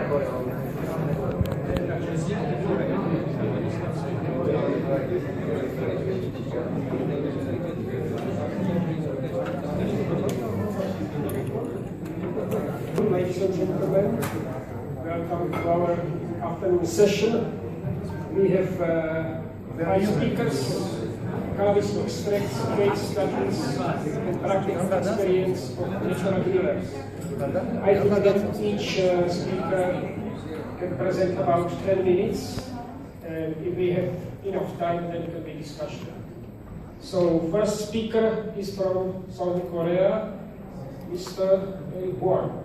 Ladies and gentlemen, welcome to our afternoon session. We have 5 speakers, Kavis extracts, case studies, and practical experience of natural healers. I think that each speaker can present about 10 minutes, and if we have enough time, then it will be discussion. So, first speaker is from South Korea, Mr. Won.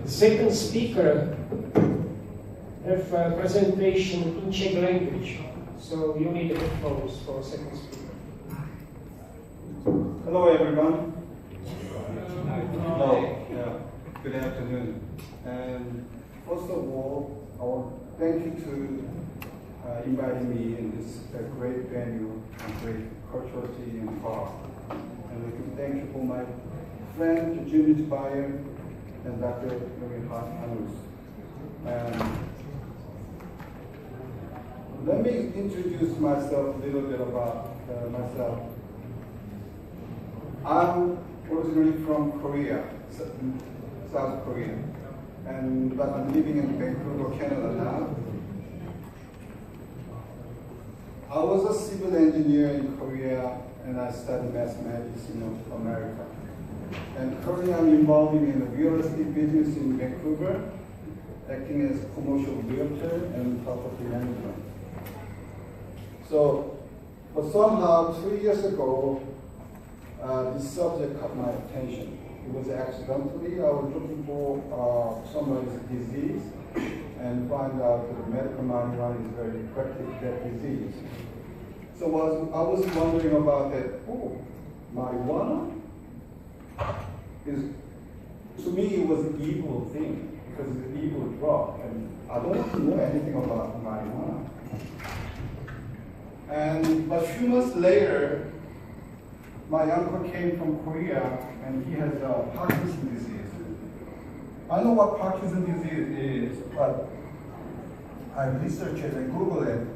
Second speaker have a presentation in Czech language, so you need headphones for second speaker. Hello everyone. Hello. Yeah. Good afternoon. And first of all, I want to thank you to inviting me in this great venue and great cultural city and park. And I can thank you for my friend Jimmy Bayer and Dr. Hanus. Let me introduce myself a little bit about myself. I'm originally from Korea, South Korea, but I'm living in Vancouver, Canada now. I was a civil engineer in Korea, and I studied mathematics in America. And currently I'm involved in the real estate business in Vancouver, acting as commercial realtor and property management. So, but somehow 3 years ago, this subject caught my attention. It was accidentally, I was looking for somebody's disease and find out that medical marijuana is very effective for that disease. So I was wondering about that, marijuana? To me, it was an evil thing because it's an evil drug, and I don't know anything about marijuana. But a few months later, my uncle came from Korea, and he has Parkinson's disease. I know what Parkinson's disease is, but I researched it and Googled it,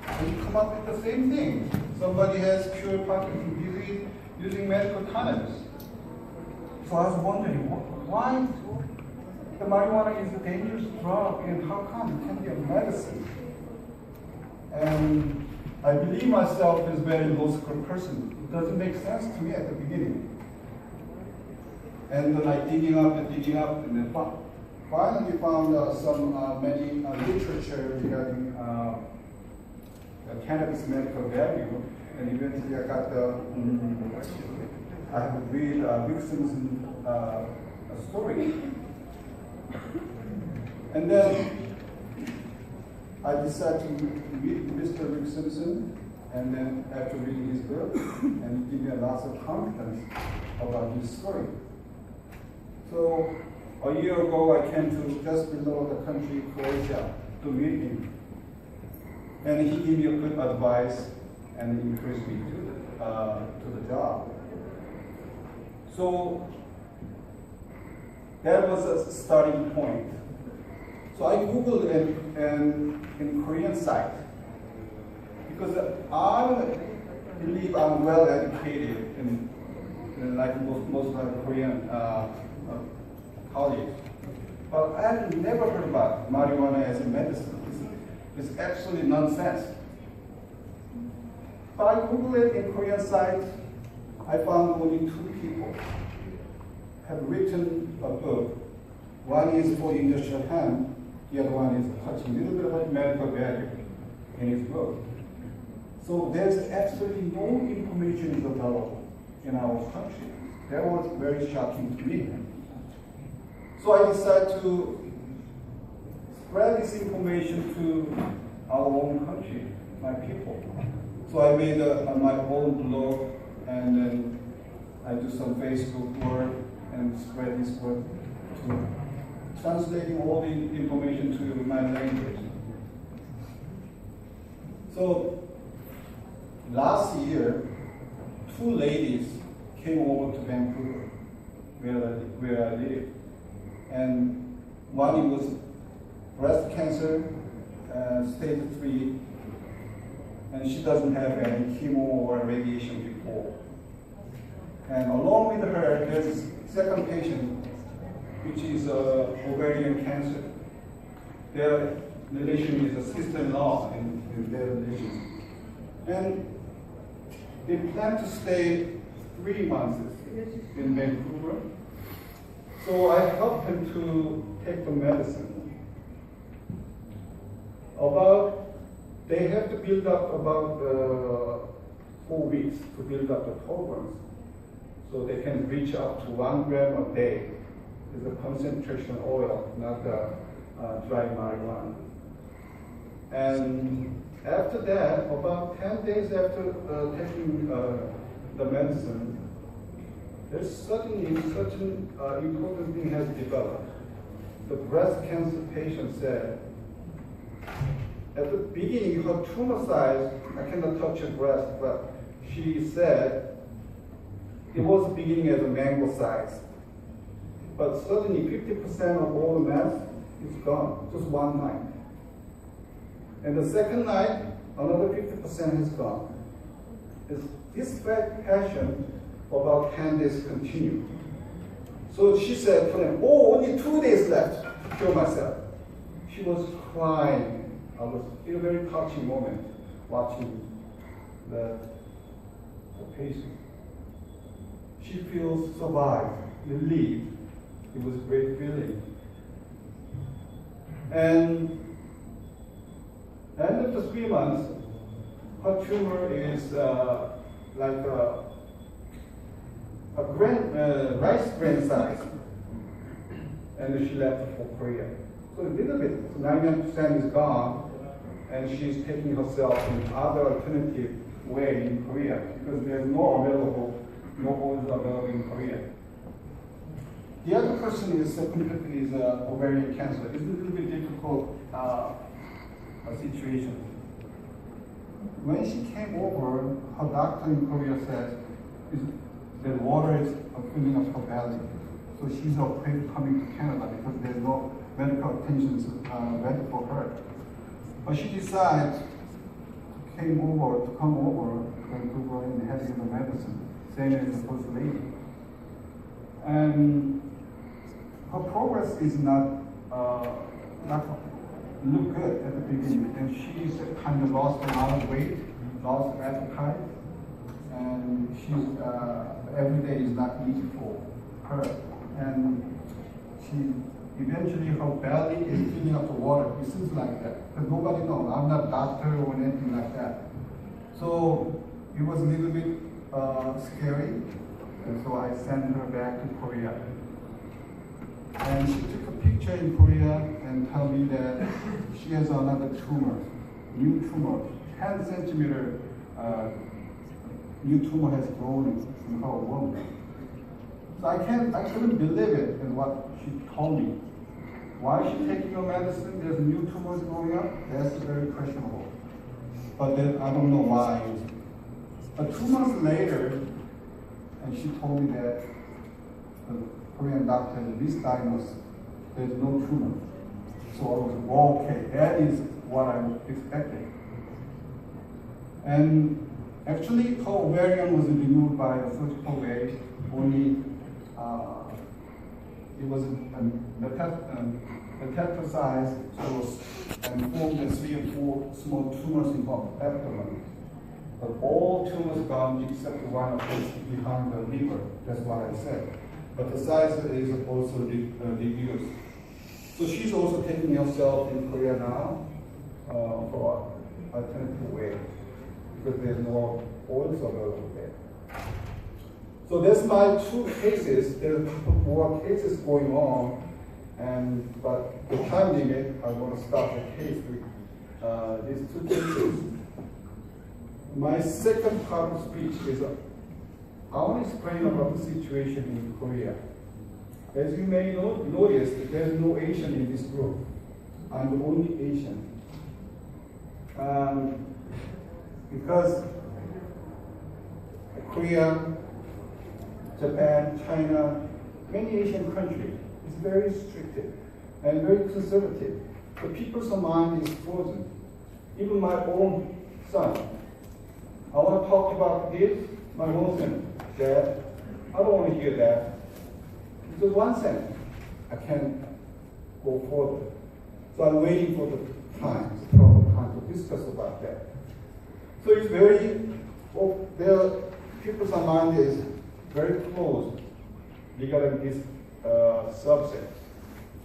and you come up with the same thing. Somebody has cured Parkinson's disease using medical cannabis. So I was wondering, why the marijuana is a dangerous drug, and how come it can be a medicine? And I believe myself as a very logical person. It doesn't make sense to me at the beginning. And then I digging up, and then finally found many literature regarding cannabis medical value, and eventually I got I have to read Rickson's story. And then I decided to read Mr. Rickson, and then after reading his book, and he gave me lots of confidence about his story. So a year ago, I came to just below the country, Croatia, to meet him. And he gave me a good advice and encouraged me to the job. So that was a starting point. So I Googled it in Korean site because I believe I'm well educated in like most of the Korean colleagues. But I had never heard about marijuana as a medicine. It's actually nonsense. But I Googled it in Korean site. I found only 2 people have written a book. One is for industrial hemp, the other one is touching a little bit about medical value in his book. So there's absolutely no information is available in our country. That was very shocking to me. So I decided to spread this information to our own country, my people. So I made my own blog, and then I do some Facebook work and spread this work to translating all the information to my language. So last year, 2 ladies came over to Vancouver, where I live. And one was breast cancer, stage 3, and she doesn't have any chemo or radiation before. And along with her, there's a second patient, which is ovarian cancer. Their relation is a sister-in-law in their relation. And they plan to stay 3 months in Vancouver. So I helped them to take the medicine. They have to build up about 4 weeks to build up the tolerance. So they can reach up to 1 gram a day. It's a concentration oil, not dry marijuana. And after that, about 10 days after taking the medicine, there's suddenly certain important thing has developed. The breast cancer patient said, at the beginning, her tumor size, I cannot touch her breast, but she said it was beginning as a mango size. But suddenly 50% of all the mass is gone, just one night. And the second night, another 50% is gone. This passion for about 10 days continued. So she said to them, oh, only 2 days left to kill myself. She was crying. I was in a very touching moment watching the patient. She feels survived, relieved. It was a great feeling. And after 3 months, her tumor is like a rice grain size. And she left for Korea. So a little bit, 99% is gone, and she's taking herself in other alternative way in Korea because there's no oils available in Korea. The other person is ovarian cancer. It's a little bit difficult situation. When she came over, her doctor in Korea said that water is filling up her belly. So she's afraid of coming to Canada because there's no medical attention ready for her. But she decided to come over to Vancouver and having the medicine, same as the first lady. And her progress is not look good at the beginning, and she's kind of lost a lot of weight, lost appetite, and she's every day is not easy for her. And she eventually her belly is filling up with water. It seems like that, but nobody knows. I'm not a doctor or anything like that. So it was a little bit scary, and so I sent her back to Korea. And she took a picture in Korea and told me that she has another tumor, new tumor, 10 centimeter new tumor has grown in her womb. So I couldn't believe it in what she told me. Why is she taking her medicine? There's new tumors growing up? That's very questionable. But then I don't know why. But 2 months later, and she told me that the Korean doctor misdiagnosed, there's no tumor. So I was, well, okay, that is what I expected. And actually, her ovarian was removed by a surgical way. Only it was metastasized and formed 3 or 4 small tumors in her abdomen. But all tumors gone except one of them behind the liver. That's what I said. But the size is also reduced. So she's also taking herself in Korea now for alternative way because there's no oils available there. So that's my 2 cases. There's a couple more cases going on, but the time limit, I want to stop the case with these 2 cases. My second part of speech is I want to explain about the situation in Korea. As you may notice, there's no Asian in this group. I'm the only Asian. Because Korea, Japan, China, many Asian countries, is very strict and very conservative. The people's mind is frozen. Even my own son, I want to talk about this, my own son, Dad, I don't want to hear that. Just one sentence, I can't go further. So I'm waiting for the time, the proper time to discuss about that. So it's very, their people's mind is very closed regarding this subject.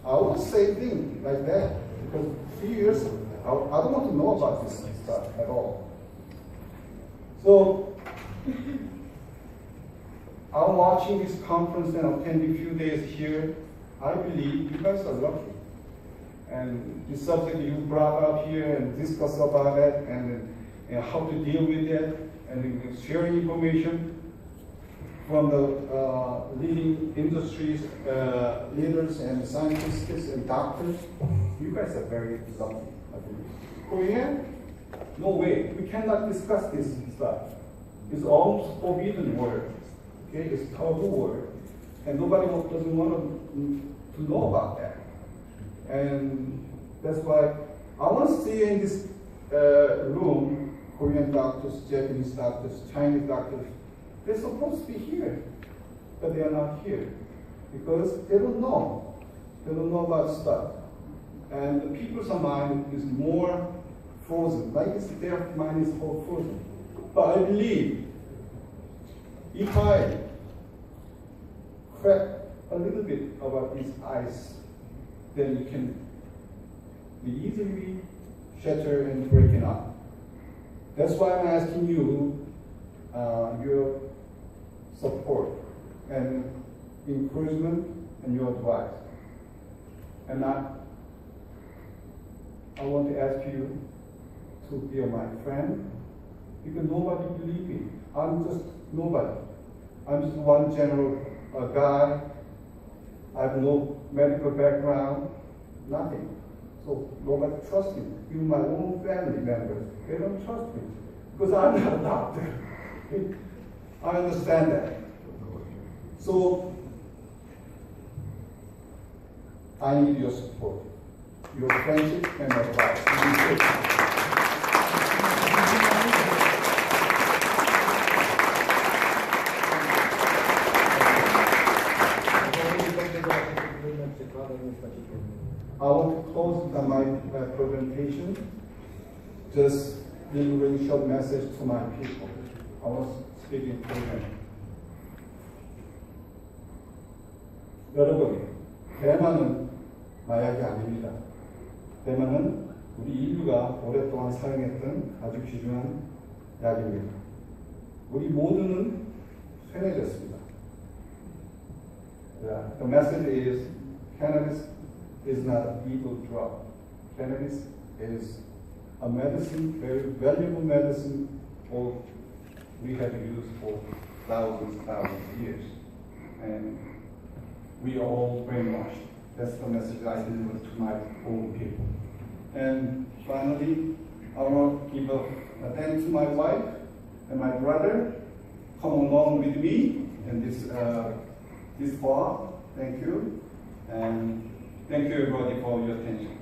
I would say things like that because 3 years, I don't want to know about this stuff at all. So I'm watching this conference and attending a few days here. I believe you guys are lucky. And the subject you brought up here and discuss about it and how to deal with it and sharing information from the leading industries, leaders and scientists and doctors. You guys are very lucky, I believe. Korean? No way. We cannot discuss this stuff. It's almost forbidden word. Okay? It's taboo word. And nobody doesn't want to know about that. And that's why I want to see in this room Korean doctors, Japanese doctors, Chinese doctors. They're supposed to be here, but they are not here because they don't know. They don't know about stuff. And the people's mind is more frozen. Like their mind is all frozen. But I believe if I crack a little bit about this ice, then it can be easily shattered and breaking up. That's why I'm asking you your support and encouragement and your advice. And I want to ask you to be my friend because nobody believes me. I'm just nobody. I'm just one general guy. I have no medical background, nothing. So nobody trusts me. Even my own family members, they don't trust me because I'm not a doctor. I understand that. So I need your support, your friendship and advice. I want to close my presentation, just giving a really short message to my people. I was speaking to them. 여러분, 대만은 마약이 아닙니다. 대만은 우리 인류가 오랫동안 사용했던 아주 귀중한 약입니다. 우리 모두는 쇠뇌됐습니다. The message is cannabis is not an evil drug. Cannabis is a medicine, very valuable medicine we have used for thousands of years. And we are all brainwashed. That's the message I deliver to my own people. And finally, I want to give a thanks to my wife and my brother. Come along with me in this fall. Thank you. And thank you everybody for your attention.